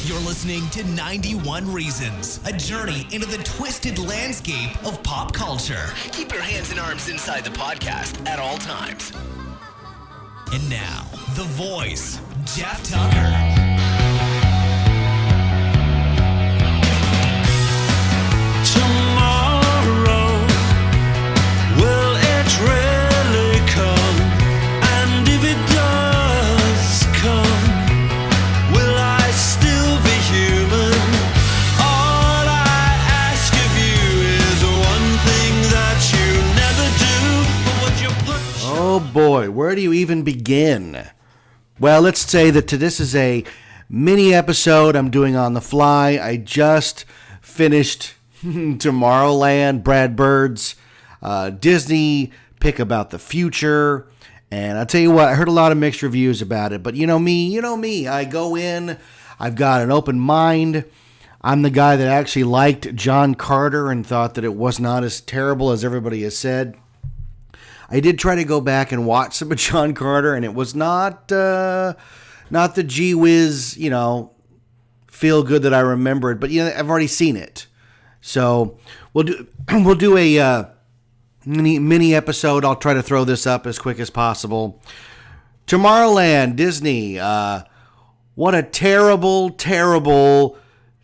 You're listening to 91 Reasons, a journey into the twisted landscape of pop culture. Keep your hands and arms inside the podcast at all times. And now, the voice, Jeff Tucker. Oh boy, where do you even begin? Well, let's say that this is a mini episode I'm doing on the fly. I just finished Tomorrowland, Brad Bird's Disney pick about the future. And I'll tell you what, I heard a lot of mixed reviews about it. But you know me. I go in, I've got an open mind. I'm the guy that actually liked John Carter and thought that it was not as terrible as everybody has said. I did try to go back and watch some of John Carter, and it was not the gee whiz, feel good that I remembered. But I've already seen it, so we'll do a mini episode. I'll try to throw this up as quick as possible. Tomorrowland, Disney. What a terrible, terrible,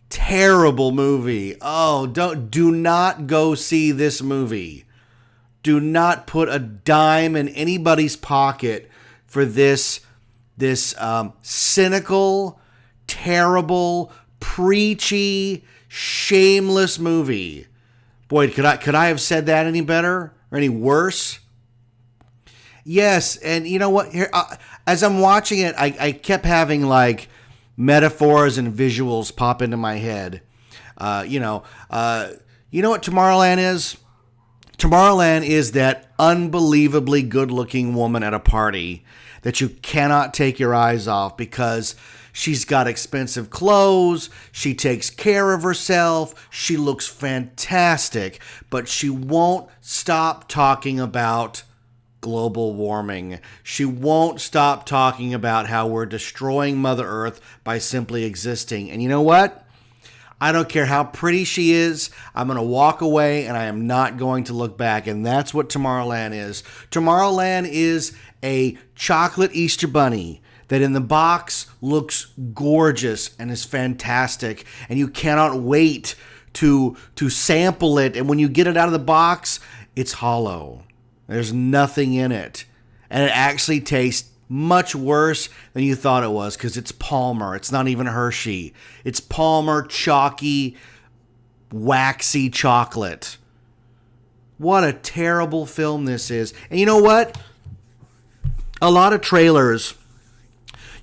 terrible movie. Oh, do not go see this movie. Do not put a dime in anybody's pocket for this cynical, terrible, preachy, shameless movie. Boy, could I have said that any better or any worse? Yes, and you know what? Here, as I'm watching it, I kept having like metaphors and visuals pop into my head. You know what Tomorrowland is? Tomorrowland is that unbelievably good-looking woman at a party that you cannot take your eyes off because she's got expensive clothes, she takes care of herself, she looks fantastic, but she won't stop talking about global warming. She won't stop talking about how we're destroying Mother Earth by simply existing. And you know what? I don't care how pretty she is. I'm going to walk away and I am not going to look back. And that's what Tomorrowland is. Tomorrowland is a chocolate Easter bunny that in the box looks gorgeous and is fantastic. And you cannot wait to sample it. And when you get it out of the box, it's hollow. There's nothing in it. And it actually tastes much worse than you thought it was because it's Palmer. It's not even Hershey. It's Palmer chalky, waxy chocolate. What a terrible film this is. And you know what? A lot of trailers,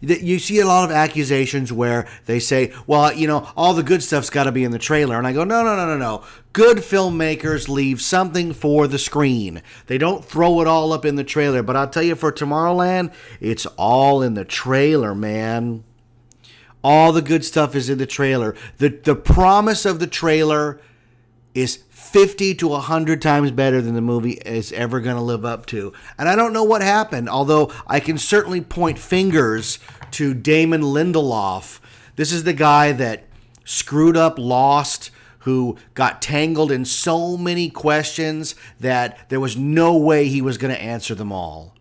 you see a lot of accusations where they say, well, all the good stuff's got to be in the trailer. And I go, no. Good filmmakers leave something for the screen. They don't throw it all up in the trailer. But I'll tell you, for Tomorrowland, it's all in the trailer, man. All the good stuff is in the trailer. The promise of the trailer is 50 to 100 times better than the movie is ever going to live up to. And I don't know what happened, although I can certainly point fingers to Damon Lindelof. This is the guy that screwed up Lost, who got tangled in so many questions that there was no way he was going to answer them all.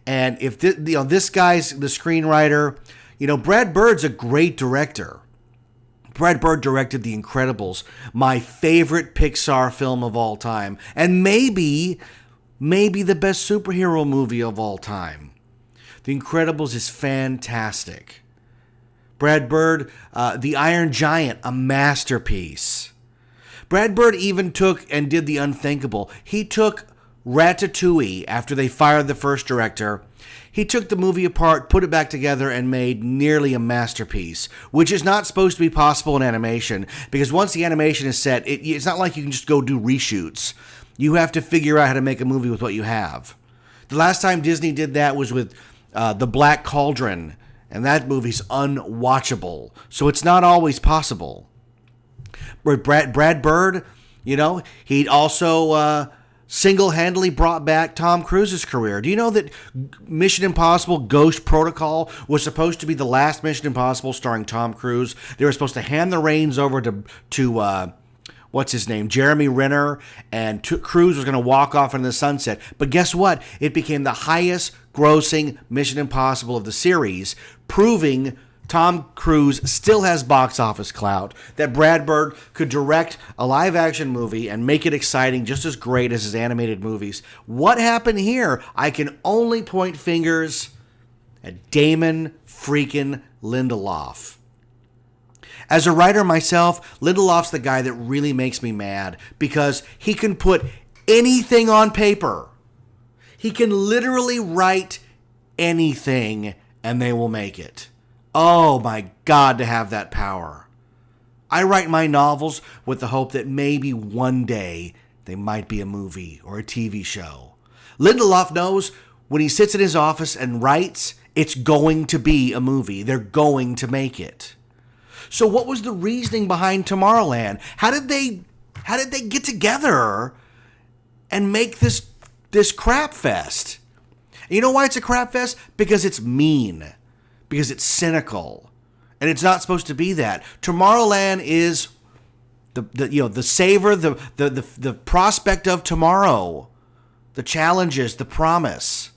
And if this guy's the screenwriter, Brad Bird's a great director. Brad Bird directed The Incredibles, my favorite Pixar film of all time, and maybe the best superhero movie of all time. The Incredibles is fantastic. Brad Bird, The Iron Giant, a masterpiece. Brad Bird even took and did the unthinkable. He took Ratatouille after they fired the first director. He took the movie apart, put it back together, and made nearly a masterpiece, which is not supposed to be possible in animation, because once the animation is set, it's not like you can just go do reshoots. You have to figure out how to make a movie with what you have. The last time Disney did that was with The Black Cauldron, and that movie's unwatchable. So it's not always possible. Brad Bird, he'd also single-handedly brought back Tom Cruise's career. Do you know that Mission Impossible Ghost Protocol was supposed to be the last Mission Impossible starring Tom Cruise? They were supposed to hand the reins over to what's his name, Jeremy Renner, and Cruise was going to walk off into the sunset. But guess what? It became the highest grossing Mission Impossible of the series, proving Tom Cruise still has box office clout, that Brad Bird could direct a live-action movie and make it exciting just as great as his animated movies. What happened here? I can only point fingers at Damon freaking Lindelof. As a writer myself, Lindelof's the guy that really makes me mad because he can put anything on paper. He can literally write anything and they will make it. Oh my God, to have that power. I write my novels with the hope that maybe one day they might be a movie or a TV show. Lindelof knows when he sits in his office and writes, it's going to be a movie. They're going to make it. So what was the reasoning behind Tomorrowland? How did they get together and make this crap fest? And you know why it's a crap fest? Because it's mean. Because it's cynical, and it's not supposed to be that. Tomorrowland is the savor, the prospect of tomorrow, the challenges, the promise.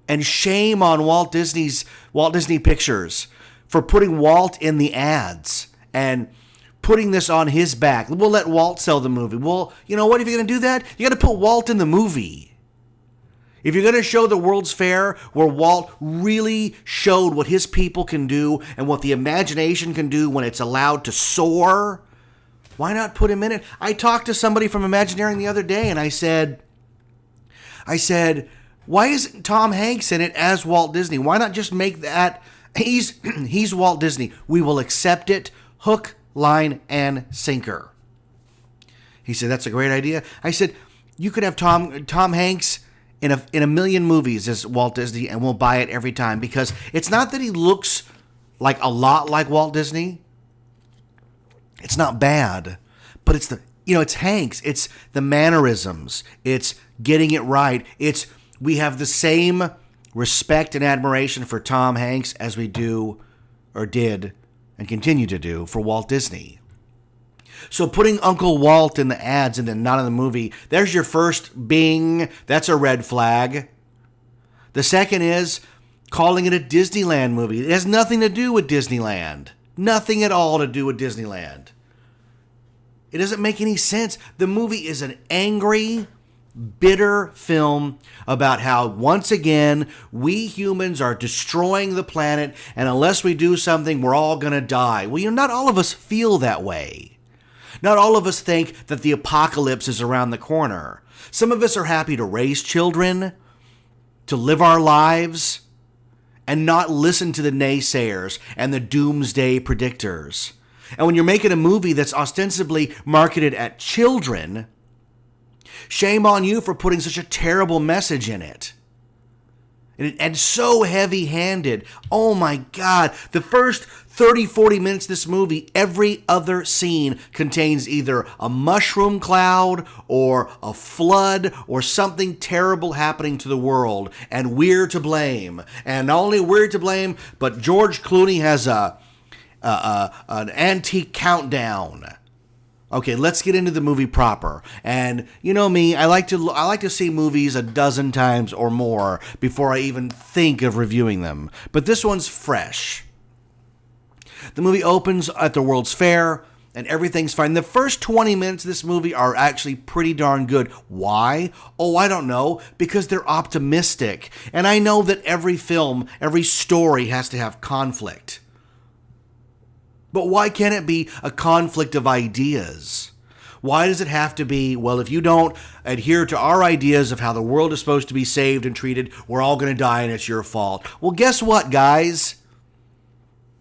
And shame on Walt Disney Pictures for putting Walt in the ads and putting this on his back. We'll let Walt sell the movie. Well, you know what? If you're going to do that, you got to put Walt in the movie. If you're going to show the World's Fair where Walt really showed what his people can do and what the imagination can do when it's allowed to soar, why not put him in it? I talked to somebody from Imagineering the other day and I said, why isn't Tom Hanks in it as Walt Disney? Why not just make that, he's Walt Disney. We will accept it, hook, line, and sinker. He said, that's a great idea. I said, you could have Tom Hanks in a million movies as Walt Disney, and we'll buy it every time, because it's not that he looks like a lot like Walt Disney. It's not bad, but it's Hanks. It's the mannerisms. It's getting it right. We have the same respect and admiration for Tom Hanks as we do, or did, and continue to do for Walt Disney. So putting Uncle Walt in the ads and then not in the movie, there's your first bing. That's a red flag. The second is calling it a Disneyland movie. It has nothing to do with Disneyland. Nothing at all to do with Disneyland. It doesn't make any sense. The movie is an angry, bitter film about how, once again, we humans are destroying the planet, and unless we do something, we're all going to die. Well, not all of us feel that way. Not all of us think that the apocalypse is around the corner. Some of us are happy to raise children, to live our lives, and not listen to the naysayers and the doomsday predictors. And when you're making a movie that's ostensibly marketed at children, shame on you for putting such a terrible message in it. And so heavy-handed. Oh my God. The first 30, 40 minutes of this movie, every other scene contains either a mushroom cloud or a flood or something terrible happening to the world. And we're to blame. And not only we're to blame, but George Clooney has an antique countdown. Okay, let's get into the movie proper. And you know me, I like to see movies a dozen times or more before I even think of reviewing them. But this one's fresh. The movie opens at the World's Fair, and everything's fine. The first 20 minutes of this movie are actually pretty darn good. Why? Oh, I don't know. Because they're optimistic. And I know that every film, every story has to have conflict. But why can't it be a conflict of ideas? Why does it have to be, well, if you don't adhere to our ideas of how the world is supposed to be saved and treated, we're all going to die and it's your fault? Well, guess what, guys?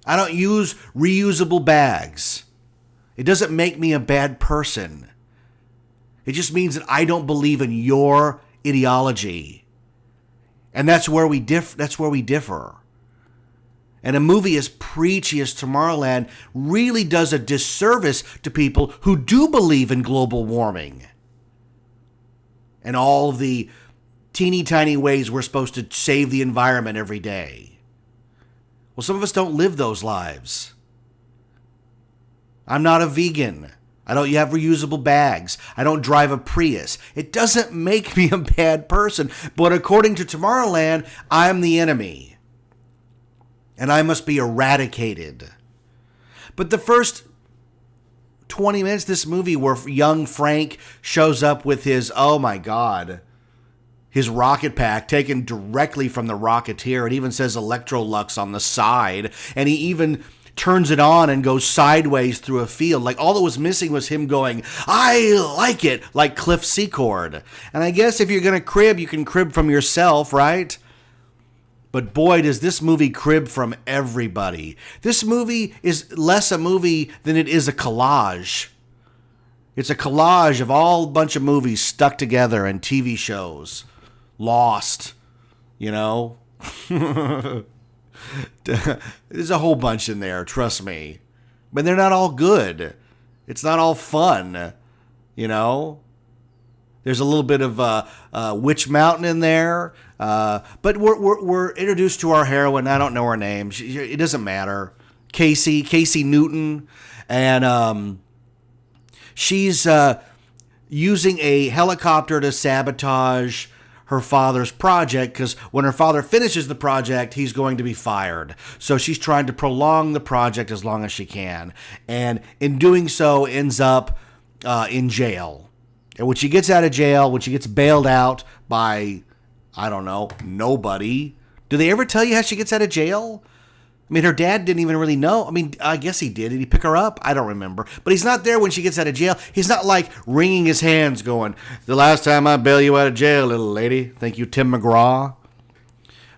I don't use reusable bags. It doesn't make me a bad person. It just means that I don't believe in your ideology. And that's where we differ. And a movie as preachy as Tomorrowland really does a disservice to people who do believe in global warming. and all the teeny tiny ways we're supposed to save the environment every day. Well, some of us don't live those lives. I'm not a vegan. I don't have reusable bags. I don't drive a Prius. It doesn't make me a bad person. But according to Tomorrowland, I'm the enemy. And I must be eradicated. But the first 20 minutes of this movie where young Frank shows up with his, oh my God, his rocket pack taken directly from the Rocketeer. It even says Electrolux on the side. And he even turns it on and goes sideways through a field. Like, all that was missing was him going, I like it, like Cliff Secord. And I guess if you're going to crib, you can crib from yourself, right? But boy, does this movie crib from everybody. This movie is less a movie than it is a collage. It's a collage of all bunch of movies stuck together and TV shows. Lost, you know? There's a whole bunch in there, trust me. But they're not all good. It's not all fun, you know? There's a little bit of Witch Mountain in there. But we're introduced to our heroine. I don't know her name. It doesn't matter. Casey Newton. And she's using a helicopter to sabotage her father's project, because when her father finishes the project, he's going to be fired. So she's trying to prolong the project as long as she can. And in doing so, ends up in jail. And when she gets out of jail, when she gets bailed out by, I don't know, nobody. Do they ever tell you how she gets out of jail? I mean, her dad didn't even really know. I mean, I guess he did. Did he pick her up? I don't remember. But he's not there when she gets out of jail. He's not like wringing his hands going, the last time I bail you out of jail, little lady. Thank you, Tim McGraw.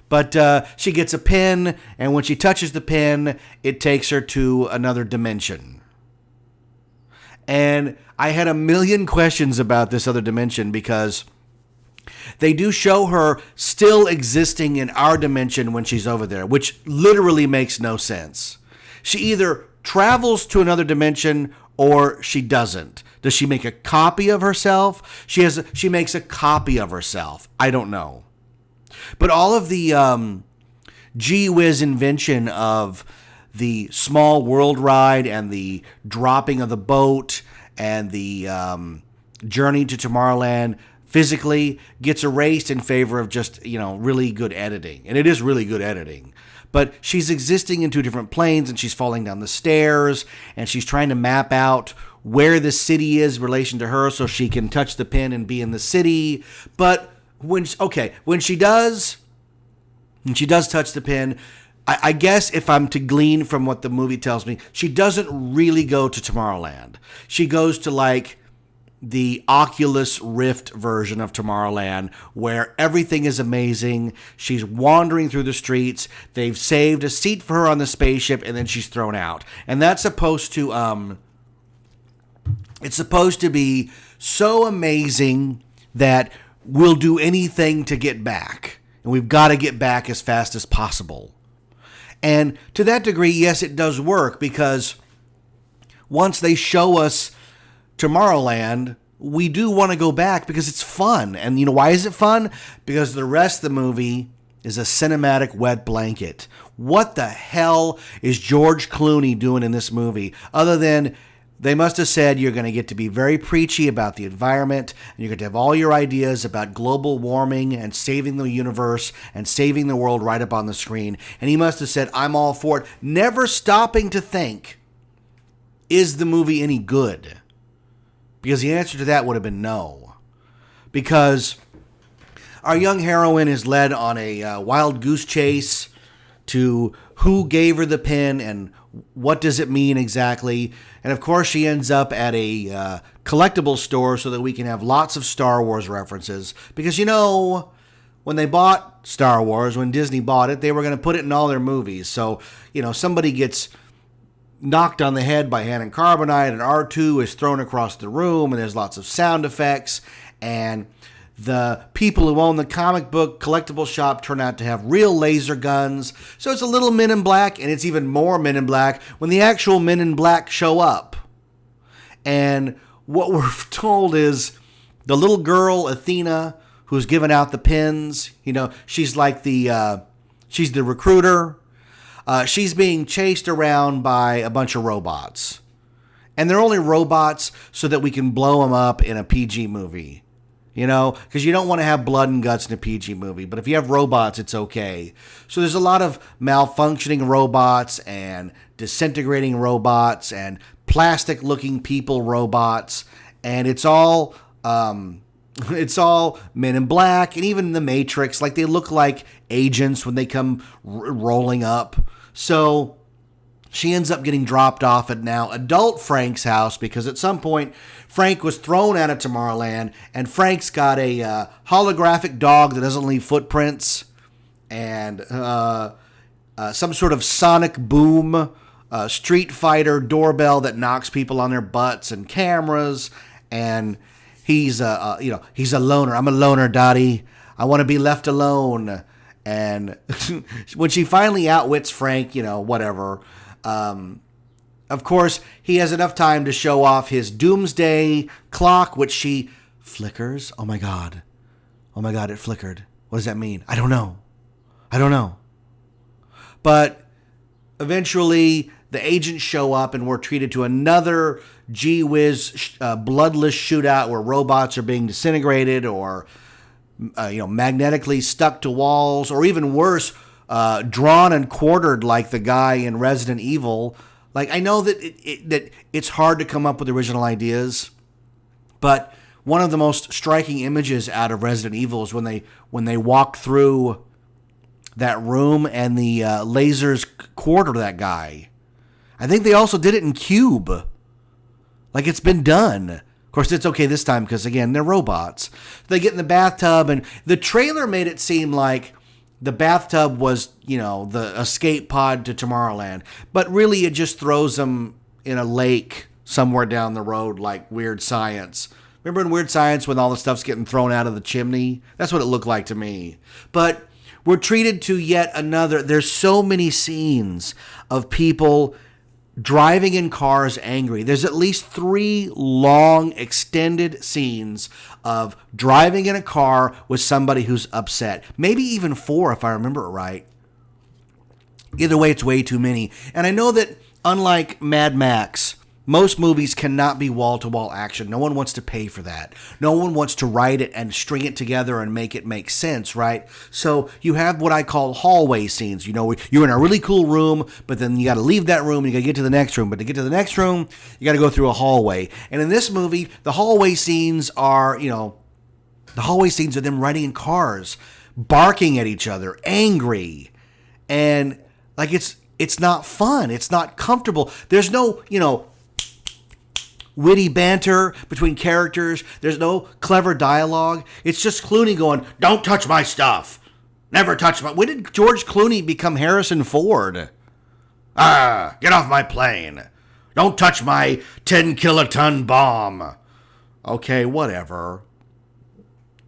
But she gets a pin, and when she touches the pin, it takes her to another dimension. And I had a million questions about this other dimension, because they do show her still existing in our dimension when she's over there, which literally makes no sense. She either travels to another dimension or she doesn't. Does she make a copy of herself? She makes a copy of herself. I don't know. But all of the gee whiz invention of the small world ride and the dropping of the boat and the journey to Tomorrowland physically gets erased in favor of just, really good editing. And it is really good editing. But she's existing in two different planes, and she's falling down the stairs, and she's trying to map out where the city is in relation to her so she can touch the pin and be in the city. But when she does touch the pin, I guess if I'm to glean from what the movie tells me, she doesn't really go to Tomorrowland. She goes to, like, the Oculus Rift version of Tomorrowland, where everything is amazing. She's wandering through the streets. They've saved a seat for her on the spaceship, and then she's thrown out. And that's supposed to, it's supposed to be so amazing that we'll do anything to get back. And we've got to get back as fast as possible. And to that degree, yes, it does work, because once they show us Tomorrowland, we do want to go back because it's fun. And why is it fun? Because the rest of the movie is a cinematic wet blanket. What the hell is George Clooney doing in this movie? Other than they must have said you're going to get to be very preachy about the environment, and you're going to have all your ideas about global warming and saving the universe and saving the world right up on the screen. And he must have said, I'm all for it, never stopping to think, is the movie any good? Because the answer to that would have been no. Because our young heroine is led on a wild goose chase to who gave her the pin and what does it mean exactly. And of course she ends up at a collectible store so that we can have lots of Star Wars references. Because when they bought Star Wars, when Disney bought it, they were going to put it in all their movies. So, somebody gets knocked on the head by hand and carbonite, and R2 is thrown across the room, and there's lots of sound effects, and the people who own the comic book collectible shop turn out to have real laser guns. So it's a little Men in Black, and it's even more Men in Black when the actual Men in Black show up. And what we're told is the little girl, Athena, who's giving out the pins, she's like she's the recruiter. She's being chased around by a bunch of robots. And they're only robots so that we can blow them up in a PG movie. Because you don't want to have blood and guts in a PG movie. But if you have robots, it's okay. So there's a lot of malfunctioning robots and disintegrating robots and plastic-looking people robots. And it's all Men in Black and even the Matrix. Like, they look like agents when they come rolling up. So she ends up getting dropped off at now adult Frank's house because at some point Frank was thrown out of Tomorrowland, and Frank's got a holographic dog that doesn't leave footprints and some sort of sonic boom Street Fighter doorbell that knocks people on their butts and cameras. And he's a loner. I'm a loner, Dottie. I want to be left alone. And when she finally outwits Frank, whatever. Of course, he has enough time to show off his doomsday clock, which she flickers. Oh my God, it flickered. What does that mean? I don't know. But eventually, the agents show up and we're treated to another gee whiz bloodless shootout where robots are being disintegrated or magnetically stuck to walls, or even worse, drawn and quartered like the guy in Resident Evil. Like, I know that that it's hard to come up with original ideas, but one of the most striking images out of Resident Evil is when they walk through that room and the lasers quarter that guy. I think they also did it in Cube. Like, it's been done. Of course, it's okay this time because, again, they're robots. They get in the bathtub, and the trailer made it seem like the bathtub was, the escape pod to Tomorrowland. But really, it just throws them in a lake somewhere down the road like Weird Science. Remember in Weird Science when all the stuff's getting thrown out of the chimney? That's what it looked like to me. But we're treated to yet another. There's so many scenes of people driving in cars angry. There's at least 3 long, extended scenes of driving in a car with somebody who's upset. Maybe even 4, if I remember it right. Either way, it's way too many. And I know that, unlike Mad Max, most movies cannot be wall-to-wall action. No one wants to pay for that. No one wants to write it and string it together and make it make sense, right? So you have what I call hallway scenes. You're in a really cool room, but then you got to leave that room and you got to get to the next room. But to get to the next room, you got to go through a hallway. And in this movie, the hallway scenes are them riding in cars, barking at each other, angry. And like it's not fun. It's not comfortable. There's no, witty banter between characters. There's no clever dialogue. It's just Clooney going, "Don't touch my stuff. Never touch my..." When did George Clooney become Harrison Ford? Get off my plane. Don't touch my 10-kiloton bomb. Okay, whatever.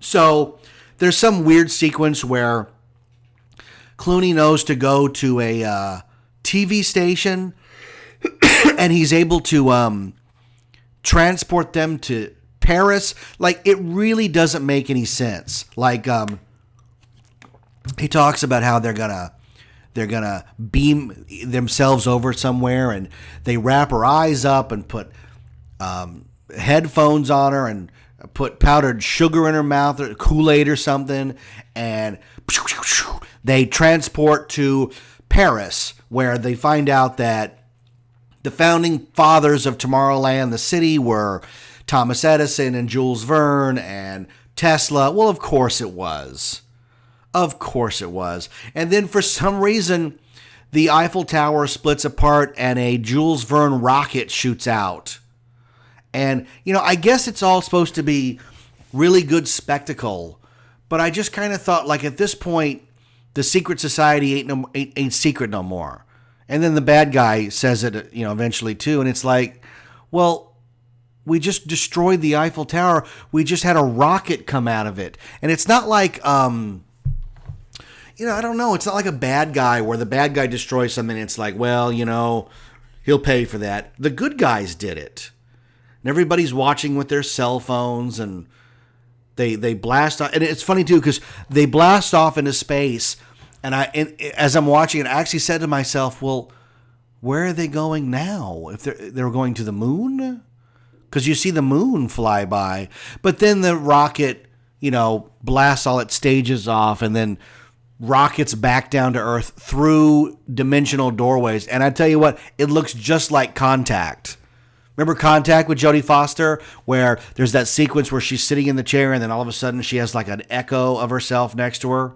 So there's some weird sequence where Clooney knows to go to a TV station and he's able to transport them to Paris. Like, it really doesn't make any sense. Like, he talks about how they're gonna beam themselves over somewhere, and they wrap her eyes up and put headphones on her and put powdered sugar in her mouth or Kool-Aid or something, and they transport to Paris, where they find out that the founding fathers of Tomorrowland, the city, were Thomas Edison and Jules Verne and Tesla. Well, of course it was. Of course it was. And then for some reason, the Eiffel Tower splits apart and a Jules Verne rocket shoots out. And, I guess it's all supposed to be really good spectacle. But I just kind of thought, like, at this point, the secret society ain't secret no more. And then the bad guy says it, eventually too. And it's like, well, we just destroyed the Eiffel Tower. We just had a rocket come out of it. And it's not like, I don't know. It's not like a bad guy where the bad guy destroys something. And it's like, well, he'll pay for that. The good guys did it. And everybody's watching with their cell phones and, They blast off, and it's funny too because they blast off into space, and as I'm watching it, I actually said to myself, well, where are they going now? If they're going to the moon, because you see the moon fly by, but then the rocket, blasts all its stages off, and then rockets back down to Earth through dimensional doorways, and I tell you what, it looks just like Contact. Remember Contact with Jodie Foster, where there's that sequence where she's sitting in the chair and then all of a sudden she has like an echo of herself next to her?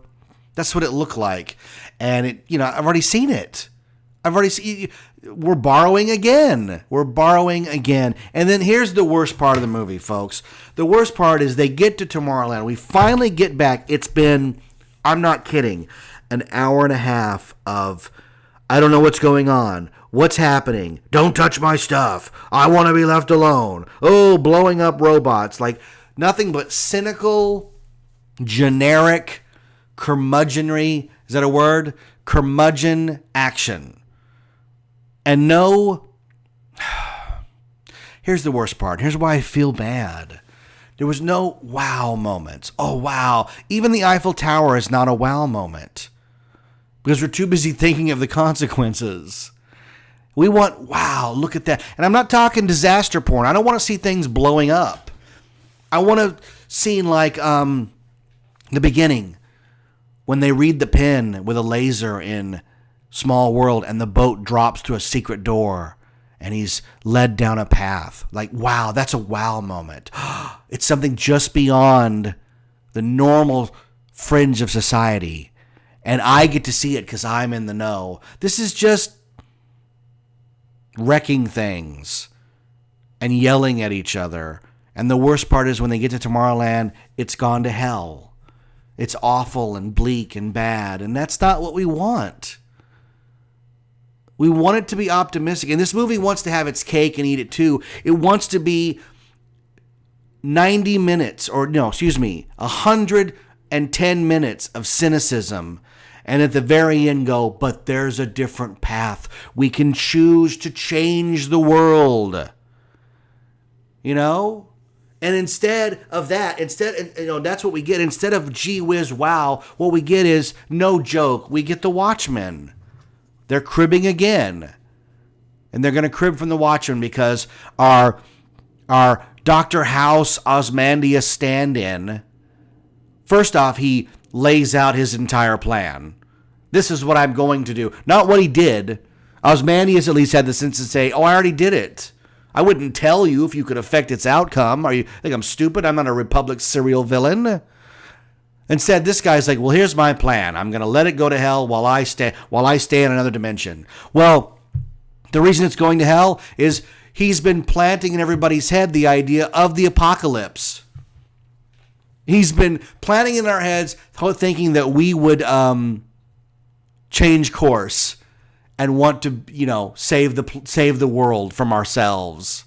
That's what it looked like. And I've already seen it. We're borrowing again. And then here's the worst part of the movie, folks. The worst part is they get to Tomorrowland. We finally get back. It's been, I'm not kidding, an hour and a half of, I don't know what's going on. What's happening? Don't touch my stuff. I want to be left alone. Oh, blowing up robots. Like nothing but cynical, generic, curmudgeonry. Is that a word? Curmudgeon action. And no, here's the worst part. Here's why I feel bad. There was no wow moments. Oh, wow. Even the Eiffel Tower is not a wow moment because we're too busy thinking of the consequences. We want, wow, look at that. And I'm not talking disaster porn. I don't want to see things blowing up. I want a scene like the beginning when they read the pen with a laser in Small World and the boat drops through a secret door and he's led down a path. Like, wow, that's a wow moment. It's something just beyond the normal fringe of society. And I get to see it because I'm in the know. This is just wrecking things and yelling at each other. And the worst part is when they get to Tomorrowland, it's gone to hell. It's awful and bleak and bad. And that's not what we want. We want it to be optimistic. And this movie wants to have its cake and eat it too. It wants to be 90 minutes, 110 minutes of cynicism. And at the very end go, but there's a different path. We can choose to change the world. And instead of that, that's what we get. Instead of gee whiz wow, what we get is no joke. We get the Watchmen. They're cribbing again. And they're going to crib from the Watchmen because our Dr. House Ozymandias stand-in, first off, he lays out his entire plan. This is what I'm going to do. Not what he did. Ozymandias at least had the sense to say, I already did it. I wouldn't tell you if you could affect its outcome. Are you think I'm stupid? I'm not a Republic serial villain. Instead, this guy's like, well, here's my plan. I'm going to let it go to hell while I stay in another dimension. Well, the reason it's going to hell is he's been planting in everybody's head the idea of the apocalypse. He's been planting in our heads, thinking that we would change course and want to, save the world from ourselves.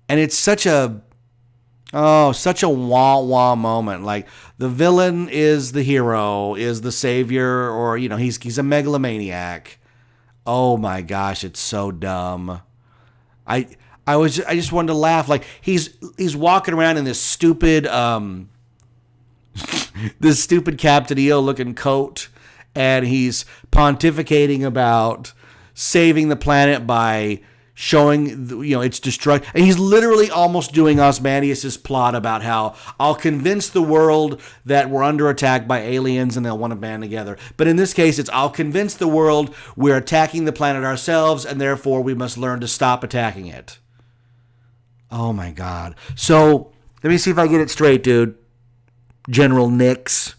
And it's such a wah-wah moment. Like the villain is the hero, is the savior, or he's a megalomaniac. Oh my gosh, it's so dumb. I just wanted to laugh. Like he's walking around in this stupid this stupid Captain EO looking coat, and he's pontificating about saving the planet by showing its destruction. And he's literally almost doing Ozymandias' plot about how I'll convince the world that we're under attack by aliens and they'll want to band together. But in this case, it's I'll convince the world we're attacking the planet ourselves and therefore we must learn to stop attacking it. Oh my God. So let me see if I get it straight, dude. General Nix.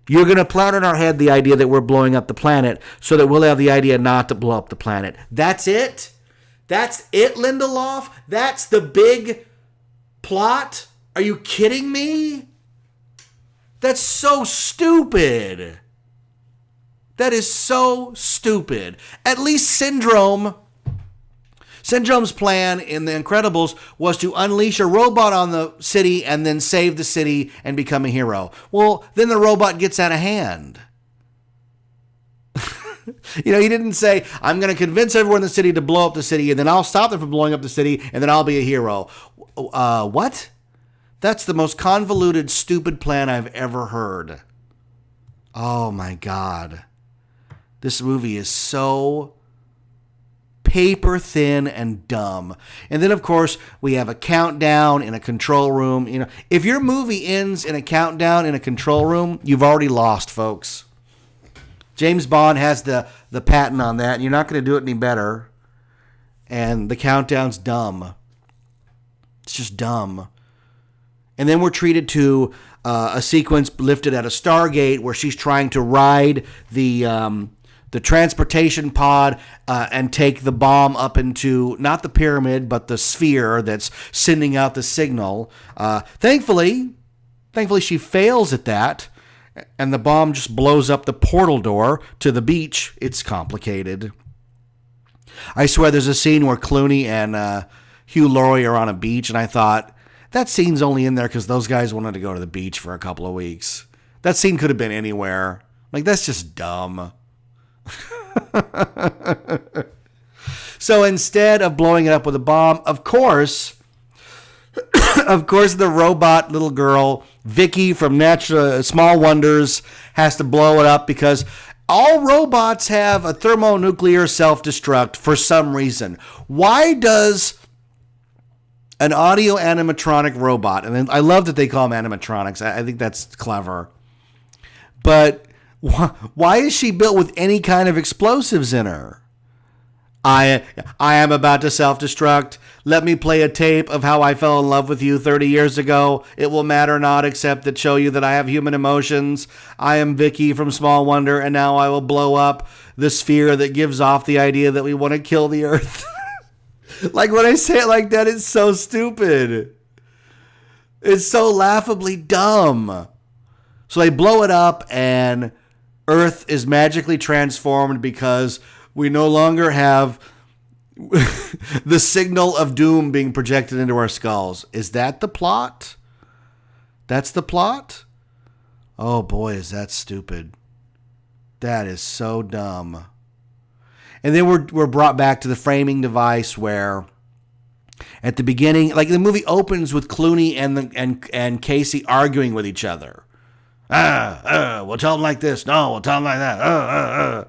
You're going to plant in our head the idea that we're blowing up the planet so that we'll have the idea not to blow up the planet. That's it? That's it, Lindelof? That's the big plot? Are you kidding me? That's so stupid. That is so stupid. At least Syndrome's plan in The Incredibles was to unleash a robot on the city and then save the city and become a hero. Well, then the robot gets out of hand. He didn't say, I'm going to convince everyone in the city to blow up the city and then I'll stop them from blowing up the city and then I'll be a hero. What? That's the most convoluted, stupid plan I've ever heard. Oh my God. This movie is so paper thin and dumb. And then, of course, we have a countdown in a control room. You know, if your movie ends in a countdown in a control room, you've already lost, folks. James Bond has the patent on that, and you're not going to do it any better. And the countdown's dumb. It's just dumb. And then we're treated to a sequence lifted at a Stargate where she's trying to ride the transportation pod and take the bomb up into not the pyramid but the sphere that's sending out the signal. Thankfully she fails at that, and the bomb just blows up the portal door to the beach. It's complicated. I swear there's a scene where Clooney and Hugh Laurie are on a beach, and I thought, that scene's only in there because those guys wanted to go to the beach for a couple of weeks. That scene could have been anywhere. Like, that's just dumb. So instead of blowing it up with a bomb, of course, the robot little girl, Vicky from Small Wonders, has to blow it up because all robots have a thermonuclear self-destruct for some reason. Why does an audio animatronic robot, and I love that they call them animatronics. I think that's clever. But why is she built with any kind of explosives in her? I am about to self-destruct. Let me play a tape of how I fell in love with you 30 years ago. It will matter not except that show you that I have human emotions. I am Vicky from Small Wonder, and now I will blow up the sphere that gives off the idea that we want to kill the Earth. Like, when I say it like that, it's so stupid. It's so laughably dumb. So they blow it up, and Earth is magically transformed because we no longer have the signal of doom being projected into our skulls. Is that the plot? That's the plot? Oh boy, is that stupid. That is so dumb. And then we're brought back to the framing device where at the beginning, like, the movie opens with Clooney and Casey arguing with each other. We'll tell them like this. No, we'll tell them like that.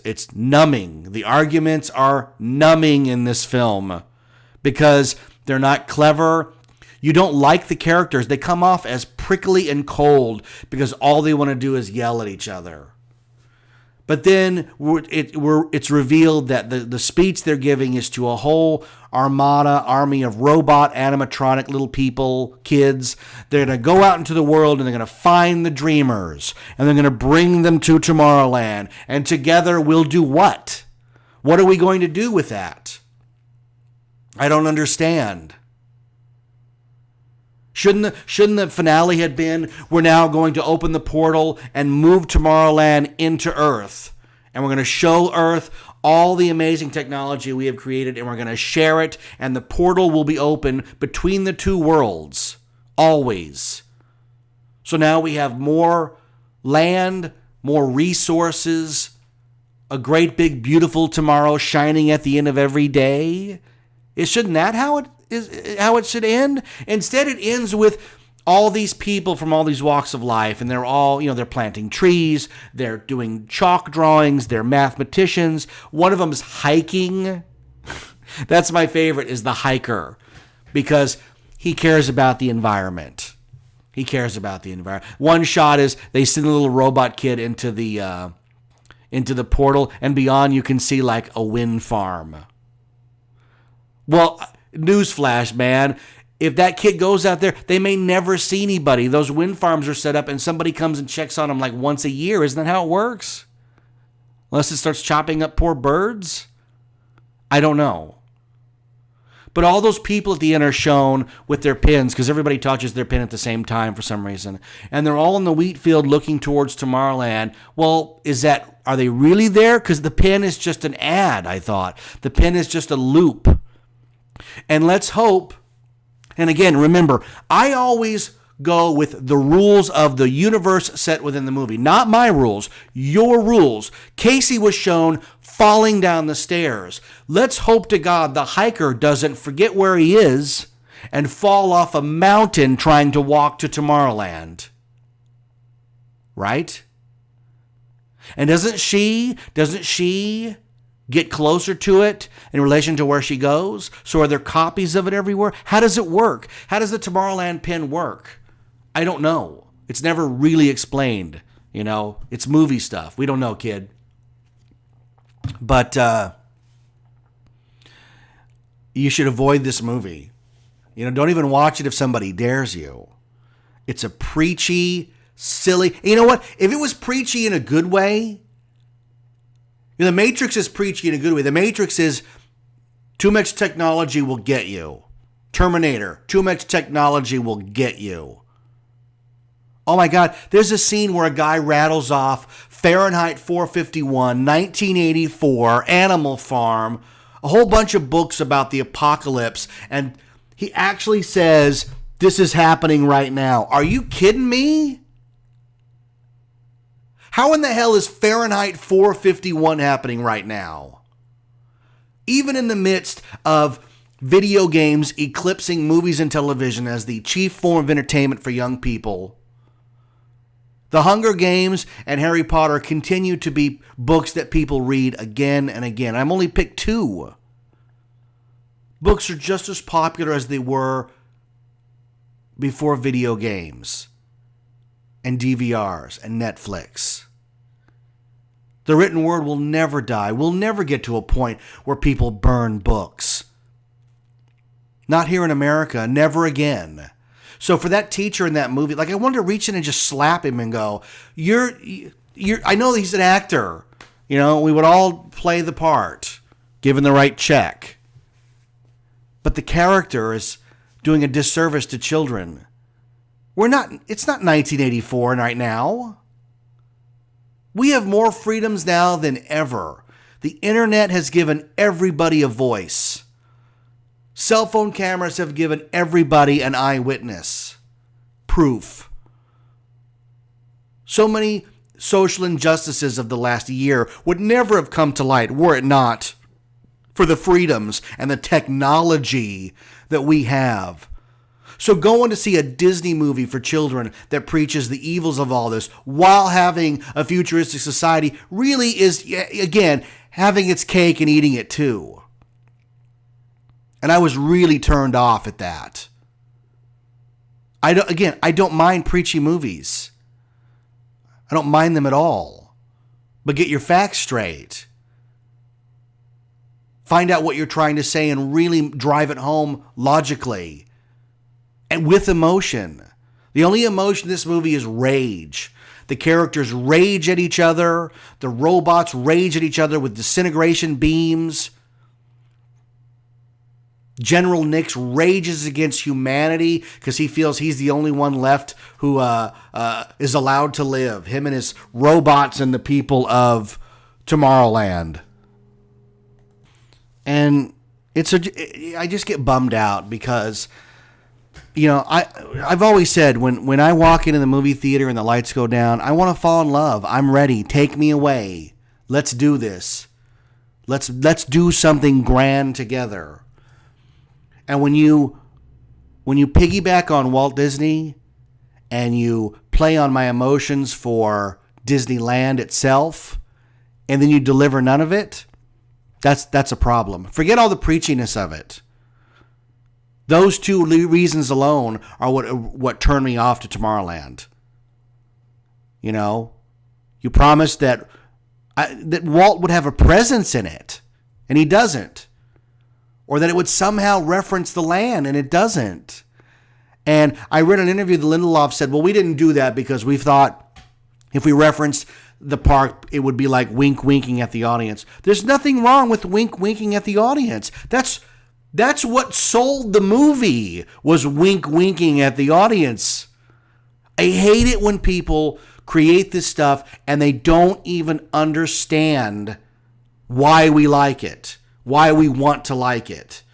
It's numbing. The arguments are numbing in this film because they're not clever. You don't like the characters. They come off as prickly and cold because all they want to do is yell at each other. But then it's revealed that the speech they're giving is to a whole army of robot animatronic little people, kids. They're going to go out into the world and they're going to find the dreamers and they're going to bring them to Tomorrowland. And together we'll do what? What are we going to do with that? I don't understand. Shouldn't the finale had been, we're now going to open the portal and move Tomorrowland into Earth. And we're going to show Earth all the amazing technology we have created, and we're going to share it, and the portal will be open between the two worlds. Always. So now we have more land, more resources, a great big beautiful tomorrow shining at the end of every day. Shouldn't that how it should end? Instead, it ends with all these people from all these walks of life, and they're all, they're planting trees, they're doing chalk drawings, they're mathematicians. One of them's hiking. That's my favorite, is the hiker, because he cares about the environment. He cares about the environment. One shot is they send a little robot kid into the portal, and beyond you can see like a wind farm. Well, newsflash, man. If that kid goes out there, they may never see anybody. Those wind farms are set up and somebody comes and checks on them like once a year. Isn't that how it works? Unless it starts chopping up poor birds? I don't know. But all those people at the end are shown with their pins, because everybody touches their pin at the same time for some reason. And they're all in the wheat field looking towards Tomorrowland. Well, are they really there? Because the pin is just an ad, I thought. The pin is just a loop. And let's hope, and again, remember, I always go with the rules of the universe set within the movie. Not my rules, your rules. Casey was shown falling down the stairs. Let's hope to God the hiker doesn't forget where he is and fall off a mountain trying to walk to Tomorrowland. Right? And doesn't she get closer to it in relation to where she goes? So are there copies of it everywhere? How does it work? How does the Tomorrowland pin work? I don't know. It's never really explained. It's movie stuff. We don't know, kid. But you should avoid this movie. Don't even watch it if somebody dares you. It's a preachy, silly. You know what? If it was preachy in a good way, The Matrix is preachy in a good way. The Matrix is too much technology will get you. Terminator, too much technology will get you. Oh my God, there's a scene where a guy rattles off Fahrenheit 451, 1984, Animal Farm, a whole bunch of books about the apocalypse, and he actually says, this is happening right now. Are you kidding me? How in the hell is Fahrenheit 451 happening right now? Even in the midst of video games eclipsing movies and television as the chief form of entertainment for young people, The Hunger Games and Harry Potter continue to be books that people read again and again. I've only picked two. Books are just as popular as they were before video games and DVRs and Netflix. The written word will never die. We'll never get to a point where people burn books. Not here in America, never again. So for that teacher in that movie, I wanted to reach in and just slap him and go, you're I know he's an actor. We would all play the part, given the right check. But the character is doing a disservice to children. It's not 1984 right now. We have more freedoms now than ever. The internet has given everybody a voice. Cell phone cameras have given everybody an eyewitness. Proof. So many social injustices of the last year would never have come to light were it not for the freedoms and the technology that we have. So going to see a Disney movie for children that preaches the evils of all this while having a futuristic society really is, again, having its cake and eating it too. And I was really turned off at that. I don't mind preachy movies. I don't mind them at all. But get your facts straight. Find out what you're trying to say and really drive it home logically. And with emotion. The only emotion in this movie is rage. The characters rage at each other. The robots rage at each other with disintegration beams. General Nix rages against humanity because he feels he's the only one left who is allowed to live. Him and his robots and the people of Tomorrowland. And I just get bummed out because, I've always said when I walk into the movie theater and the lights go down, I want to fall in love. I'm ready. Take me away. Let's do this. Let's do something grand together. And when you piggyback on Walt Disney and you play on my emotions for Disneyland itself, and then you deliver none of it, that's a problem. Forget all the preachiness of it. Those two reasons alone are what turned me off to Tomorrowland. You promised that Walt would have a presence in it, and he doesn't. Or that it would somehow reference the land, and it doesn't. And I read an interview that Lindelof said, well, we didn't do that because we thought if we referenced the park, it would be like wink-winking at the audience. There's nothing wrong with wink-winking at the audience. That's what sold the movie, was wink-winking at the audience. I hate it when people create this stuff and they don't even understand why we like it. Why we want to like it.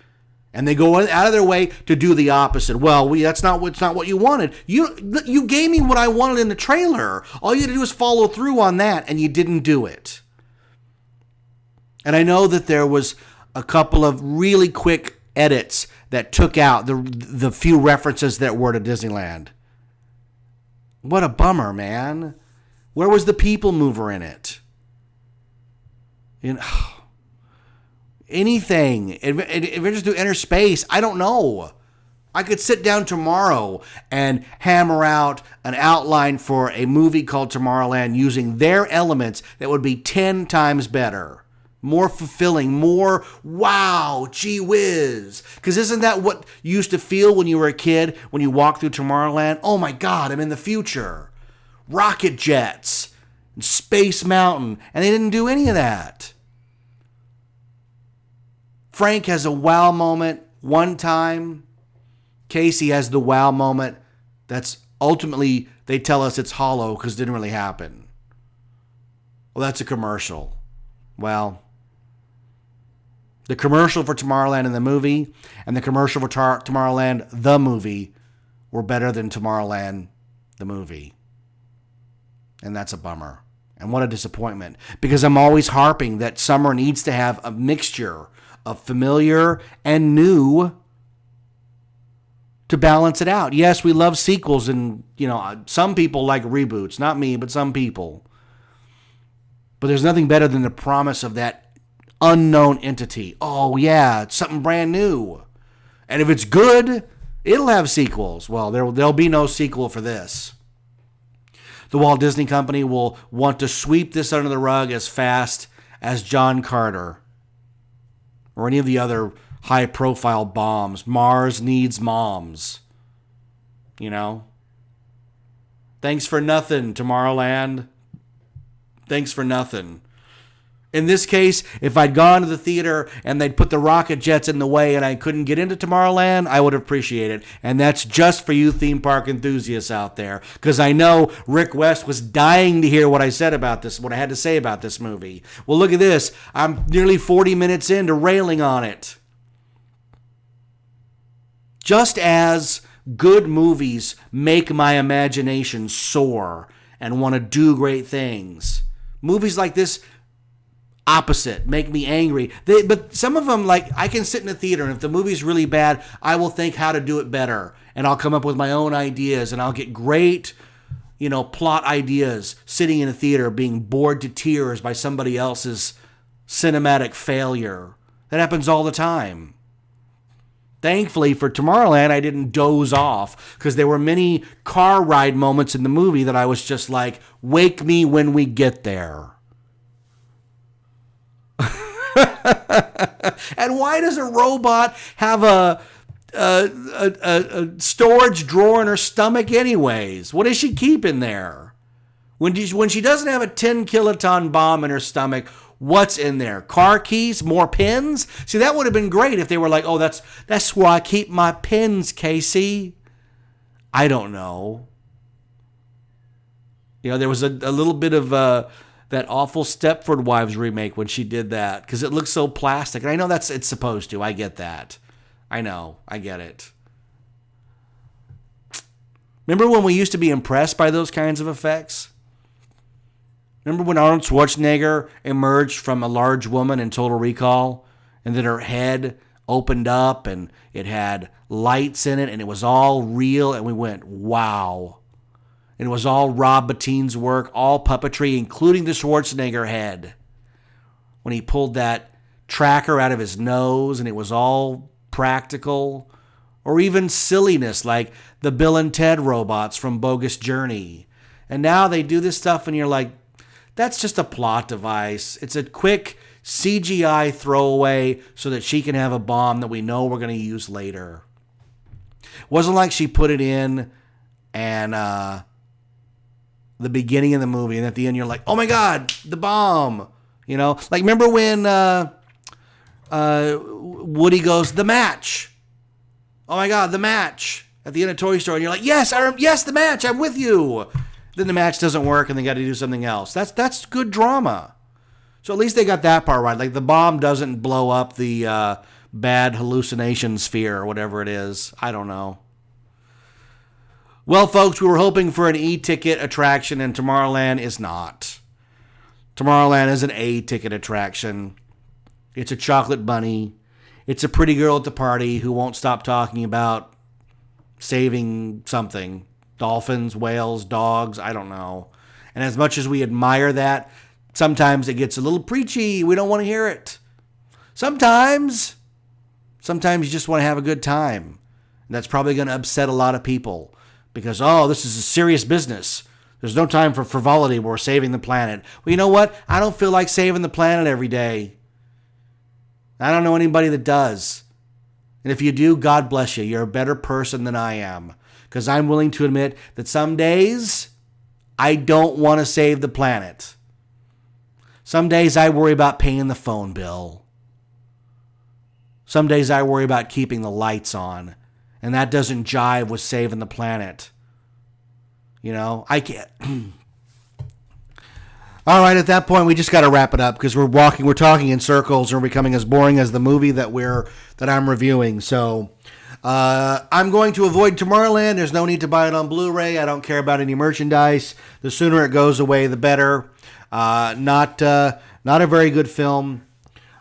And they go out of their way to do the opposite. Well, that's not what you wanted. You gave me what I wanted in the trailer. All you had to do was follow through on that, and you didn't do it. And I know that there was a couple of really quick edits that took out the few references that were to Disneyland. What a bummer, man. Where was the people mover in it? Anything. Adventures through Inner Space. I don't know. I could sit down tomorrow and hammer out an outline for a movie called Tomorrowland using their elements that would be 10 times better. More fulfilling, more wow, gee whiz. Because isn't that what you used to feel when you were a kid, when you walked through Tomorrowland? Oh my God, I'm in the future. Rocket jets, Space Mountain, and they didn't do any of that. Frank has a wow moment one time. Casey has the wow moment that's ultimately, they tell us it's hollow because it didn't really happen. Well, that's a commercial. Well, the commercial for Tomorrowland in the movie and the commercial for Tomorrowland the movie were better than Tomorrowland the movie. And that's a bummer. And what a disappointment. Because I'm always harping that summer needs to have a mixture of familiar and new to balance it out. Yes, we love sequels, and some people like reboots. Not me, but some people. But there's nothing better than the promise of that unknown entity. Oh yeah, it's something brand new. And if it's good, it'll have sequels. Well, there'll be no sequel for this. The Walt Disney Company will want to sweep this under the rug as fast as John Carter or any of the other high-profile bombs. Mars needs moms. Thanks for nothing, Tomorrowland. Thanks for nothing. In this case, if I'd gone to the theater and they'd put the rocket jets in the way and I couldn't get into Tomorrowland, I would appreciate it. And that's just for you theme park enthusiasts out there. Because I know Rick West was dying to hear what I said about this, what I had to say about this movie. Well, look at this. I'm nearly 40 minutes into railing on it. Just as good movies make my imagination soar and want to do great things, movies like this opposite make me angry. But some of them, like, I can sit in a theater and if the movie's really bad, I will think how to do it better, and I'll come up with my own ideas, and I'll get great plot ideas sitting in a theater being bored to tears by somebody else's cinematic failure. That happens all the time. Thankfully for Tomorrowland, I didn't doze off because there were many car ride moments in the movie that I was just like, wake me when we get there. And why does a robot have a storage drawer in her stomach anyways? What does she keep in there? When she doesn't have a 10 kiloton bomb in her stomach, what's in there? Car keys? More pins? See, that would have been great if they were like, oh, that's where I keep my pins, Casey. I don't know. There was a little bit of that awful Stepford Wives remake when she did that because it looks so plastic. And I know it's supposed to. I get that. I know. I get it. Remember when we used to be impressed by those kinds of effects? Remember when Arnold Schwarzenegger emerged from a large woman in Total Recall and then her head opened up and it had lights in it and it was all real and we went, wow. And it was all Rob Bottin's work, all puppetry, including the Schwarzenegger head. When he pulled that tracker out of his nose and it was all practical. Or even silliness like the Bill and Ted robots from Bogus Journey. And now they do this stuff and you're like, that's just a plot device. It's a quick CGI throwaway so that she can have a bomb that we know we're going to use later. Wasn't like she put it in and the beginning of the movie and at the end you're like, oh my God, the bomb. Like remember when Woody goes, the match. Oh my God, the match at the end of Toy Story. And you're like, yes, the match. I'm with you. Then the match doesn't work and they got to do something else. That's good drama. So at least they got that part right. Like the bomb doesn't blow up the bad hallucination sphere or whatever it is. I don't know. Well, folks, we were hoping for an e-ticket attraction and Tomorrowland is not. Tomorrowland is an A-ticket attraction. It's a chocolate bunny. it's a pretty girl at the party who won't stop talking about saving something. Dolphins, whales, dogs, I don't know. And as much as we admire that, sometimes it gets a little preachy. We don't want to hear it. Sometimes you just want to have a good time. And that's probably going to upset a lot of people because, this is a serious business. There's no time for frivolity. We're saving the planet. Well, you know what? I don't feel like saving the planet every day. I don't know anybody that does. And if you do, God bless you. You're a better person than I am. Because I'm willing to admit that some days I don't want to save the planet. Some days I worry about paying the phone bill. Some days I worry about keeping the lights on. And that doesn't jive with saving the planet. I can't. All right, at that point, we just got to wrap it up because we're talking in circles and we're becoming as boring as the movie that I'm reviewing. So I'm going to avoid Tomorrowland. There's no need to buy it on Blu-ray. I don't care about any merchandise. The sooner it goes away, the better. Not a very good film.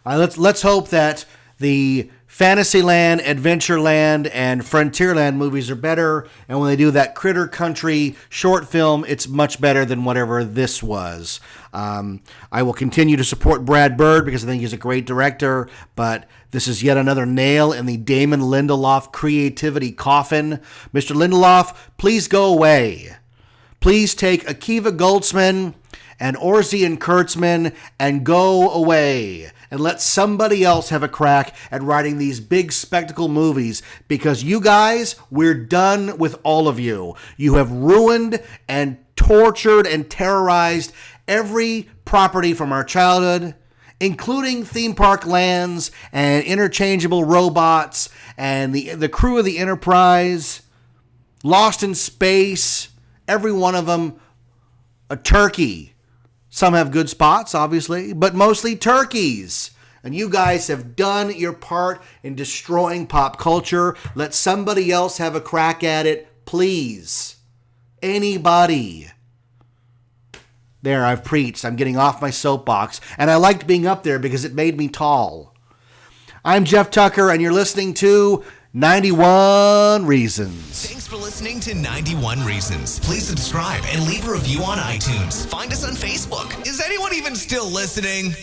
Let's hope that the Fantasyland, Adventureland, and Frontierland movies are better, and when they do that Critter Country short film, it's much better than whatever this was. I will continue to support Brad Bird because I think he's a great director, but this is yet another nail in the Damon Lindelof creativity coffin. Mr. Lindelof, please go away. Please take Akiva Goldsman and Orsi and Kurtzman and go away and let somebody else have a crack at writing these big spectacle movies because you guys, we're done with all of you. You have ruined and tortured and terrorized every property from our childhood, including theme park lands and interchangeable robots and the crew of the Enterprise, Lost in Space, every one of them, a turkey. Some have good spots, obviously, but mostly turkeys. And you guys have done your part in destroying pop culture. Let somebody else have a crack at it, please. Anybody. There, I've preached. I'm getting off my soapbox. And I liked being up there because it made me tall. I'm Jeff Tucker, and you're listening to 91 Reasons. Thanks for listening to 91 Reasons. Please subscribe and leave a review on iTunes. Find us on Facebook. Is anyone even still listening?